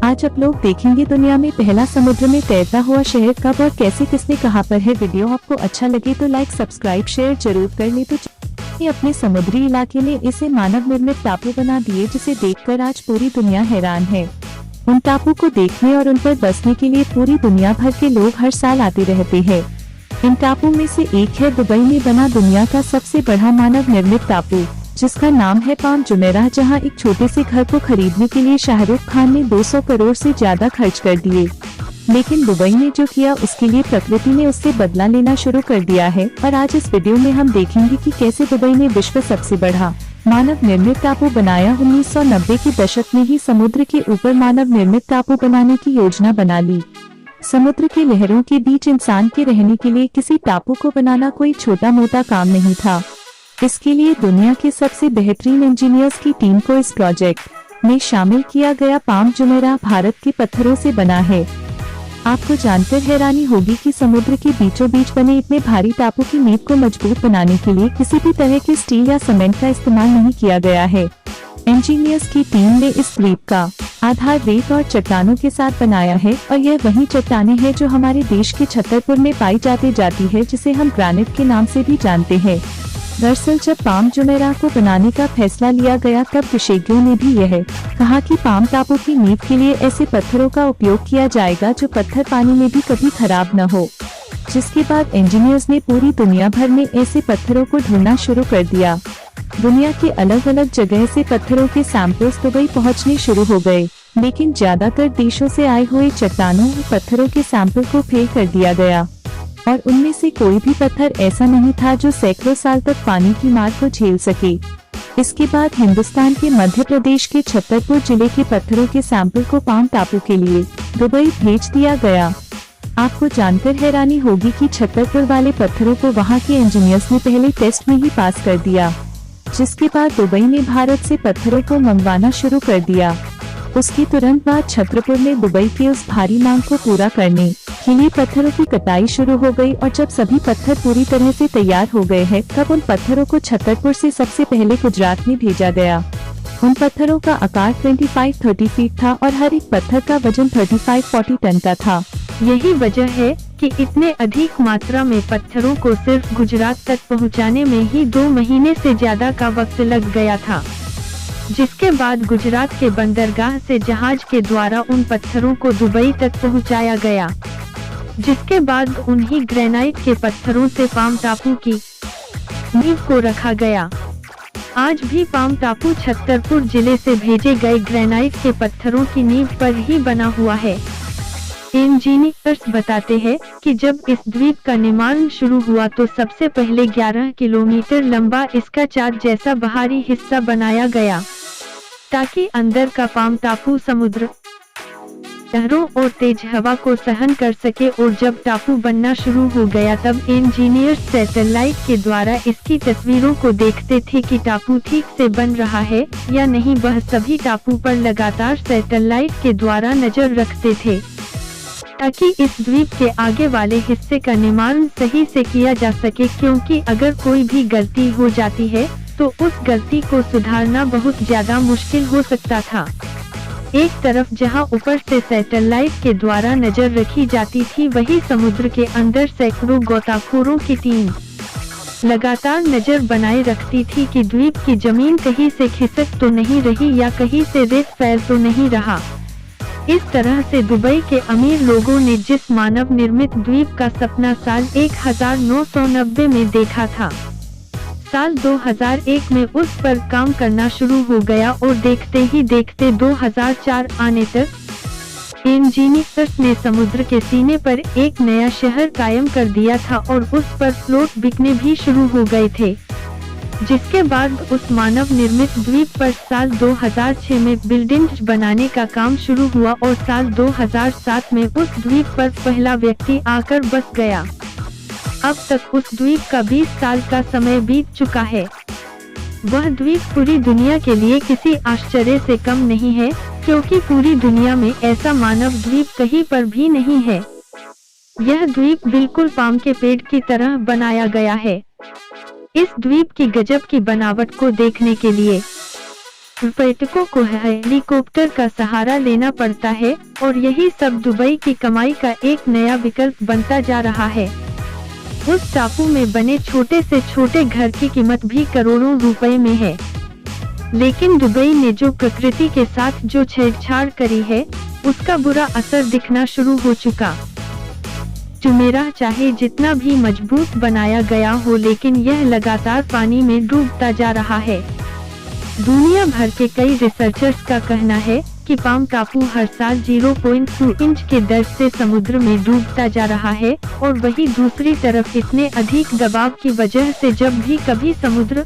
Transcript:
आज आप लोग देखेंगे दुनिया में पहला समुद्र में तैरता हुआ शहर कब और कैसे किसने कहाँ पर है। वीडियो आपको अच्छा लगे तो लाइक सब्सक्राइब शेयर जरूर कर ले। तो अपने समुद्री इलाके ने इसे मानव निर्मित टापू बना दिए जिसे देखकर आज पूरी दुनिया हैरान है। उन टापू को देखने और उन पर बसने के लिए पूरी दुनिया भर के लोग हर साल आते रहते हैं। इन टापू में से एक है दुबई में बना दुनिया का सबसे बड़ा मानव निर्मित टापू, जिसका नाम है पाम जुमेराह, जहां एक छोटे से घर को खरीदने के लिए शाहरुख खान ने 200 करोड़ से ज्यादा खर्च कर दिए। लेकिन दुबई ने जो किया उसके लिए प्रकृति ने उससे बदला लेना शुरू कर दिया है। और आज इस वीडियो में हम देखेंगे कि कैसे दुबई ने विश्व सबसे बड़ा मानव निर्मित टापू बनाया। 1990 के दशक में ही समुद्र के ऊपर मानव निर्मित टापू बनाने की योजना बना ली। समुद्र के लहरों के बीच इंसान के रहने के लिए किसी टापू को बनाना कोई छोटा मोटा काम नहीं था। इसके लिए दुनिया के सबसे बेहतरीन इंजीनियर्स की टीम को इस प्रोजेक्ट में शामिल किया गया। पाम जुमेराह भारत के पत्थरों से बना है। आपको जानकर हैरानी होगी कि समुद्र के बीचों बीच बने इतने भारी टापू की नींव को मजबूत बनाने के लिए किसी भी तरह के स्टील या सीमेंट का इस्तेमाल नहीं किया गया है। इंजीनियर्स की टीम ने इस द्वीप का आधार रेत और चट्टानों के साथ बनाया है, और यह वही चट्टानें हैं जो हमारे देश के छतरपुर में पाई जाती है, जिसे हम ग्रेनाइट के नाम से भी जानते हैं। दरअसल जब पाम जुमेराह को बनाने का फैसला लिया गया तब विशेषज्ञों ने भी यह कहा कि पाम टापू की नींव के लिए ऐसे पत्थरों का उपयोग किया जाएगा जो पत्थर पानी में भी कभी खराब न हो। जिसके बाद इंजीनियर्स ने पूरी दुनिया भर में ऐसे पत्थरों को ढूंढना शुरू कर दिया। दुनिया के अलग अलग जगह से पत्थरों के सैंपल्स दुबई पहुंचने शुरू हो गए, लेकिन ज्यादातर देशों से आए हुए चट्टानों और पत्थरों के सैंपल को फेल कर दिया गया, और उनमें से कोई भी पत्थर ऐसा नहीं था जो सैकड़ों साल तक पानी की मार को झेल सके। इसके बाद हिंदुस्तान के मध्य प्रदेश के छतरपुर जिले के पत्थरों के सैंपल को पाम टापू के लिए दुबई भेज दिया गया। आपको जानकर हैरानी होगी कि छतरपुर वाले पत्थरों को वहां के इंजीनियर्स ने पहले टेस्ट में ही पास कर दिया, जिसके बाद दुबई ने भारत से पत्थरों को मंगवाना शुरू कर दिया। उसके तुरंत बाद छतरपुर ने दुबई के उस भारी मांग को पूरा करने के लिए पत्थरों की कटाई शुरू हो गई, और जब सभी पत्थर पूरी तरह से तैयार हो गए हैं तब उन पत्थरों को छतरपुर से सबसे पहले गुजरात में भेजा गया। उन पत्थरों का आकार 25-30 फीट था और हर एक पत्थर का वजन 35-40 टन का था। यही वजह है कि इतने अधिक मात्रा में पत्थरों को सिर्फ गुजरात तक पहुंचाने में ही 2 महीने से ज्यादा का वक्त लग गया था, जिसके बाद गुजरात के बंदरगाह से जहाज के द्वारा उन पत्थरों को दुबई तक पहुंचाया गया, जिसके बाद उन्हीं ग्रेनाइट के पत्थरों से पाम टापू की नींव को रखा गया। आज भी पाम टापू छतरपुर जिले से भेजे गए ग्रेनाइट के पत्थरों की नींव पर ही बना हुआ है। इंजीनियर्स बताते हैं कि जब इस द्वीप का निर्माण शुरू हुआ तो सबसे पहले 11 किलोमीटर लंबा इसका चार जैसा बाहरी हिस्सा बनाया गया, ताकि अंदर का पाम टापू समुद्र लहरों और तेज हवा को सहन कर सके। और जब टापू बनना शुरू हो गया तब इंजीनियर्स सैटेलाइट के द्वारा इसकी तस्वीरों को देखते थे कि टापू ठीक से बन रहा है या नहीं। वह सभी टापू पर लगातार सैटेलाइट के द्वारा नजर रखते थे, ताकि इस द्वीप के आगे वाले हिस्से का निर्माण सही से किया जा सके, क्योंकि अगर कोई भी गलती हो जाती है तो उस गलती को सुधारना बहुत ज्यादा मुश्किल हो सकता था। एक तरफ जहां ऊपर से सैटेलाइट के द्वारा नजर रखी जाती थी, वहीं समुद्र के अंदर सैकड़ों गोताखोरों की टीम लगातार नजर बनाए रखती थी कि द्वीप की जमीन कहीं से खिसक तो नहीं रही या कहीं से रेत फैल तो नहीं रहा। इस तरह से दुबई के अमीर लोगों ने जिस मानव निर्मित द्वीप का सपना साल 1990 में देखा था, साल 2001 में उस पर काम करना शुरू हो गया, और देखते ही देखते 2004 आने तक इंजीनियर्स ने समुद्र के सीने पर एक नया शहर कायम कर दिया था, और उस पर फ्लोट बिकने भी शुरू हो गए थे। जिसके बाद उस मानव निर्मित द्वीप पर साल 2006 में बिल्डिंग्स बनाने का काम शुरू हुआ, और साल 2007 में उस द्वीप पर पहला व्यक्ति आकर बस गया। अब तक उस द्वीप का 20 साल का समय बीत चुका है। वह द्वीप पूरी दुनिया के लिए किसी आश्चर्य से कम नहीं है, क्योंकि पूरी दुनिया में ऐसा मानव द्वीप कहीं पर भी नहीं है। यह द्वीप बिल्कुल पाम के पेड़ की तरह बनाया गया है। इस द्वीप की गजब की बनावट को देखने के लिए पर्यटकों को हेलीकॉप्टर का सहारा लेना पड़ता है और यही सब दुबई की कमाई का एक नया विकल्प बनता जा रहा है। उस टापू में बने छोटे से छोटे घर की कीमत भी करोड़ों रुपए में है। लेकिन दुबई ने जो प्रकृति के साथ जो छेड़छाड़ करी है, उसका बुरा असर दिखना शुरू हो चुका। जुमेराह चाहे जितना भी मजबूत बनाया गया हो, लेकिन यह लगातार पानी में डूबता जा रहा है। दुनिया भर के कई रिसर्चर्स का कहना है कि पाम टापू हर साल 0.2 इंच के दर से समुद्र में डूबता जा रहा है और वहीं दूसरी तरफ इतने अधिक दबाव की वजह से जब भी कभी समुद्र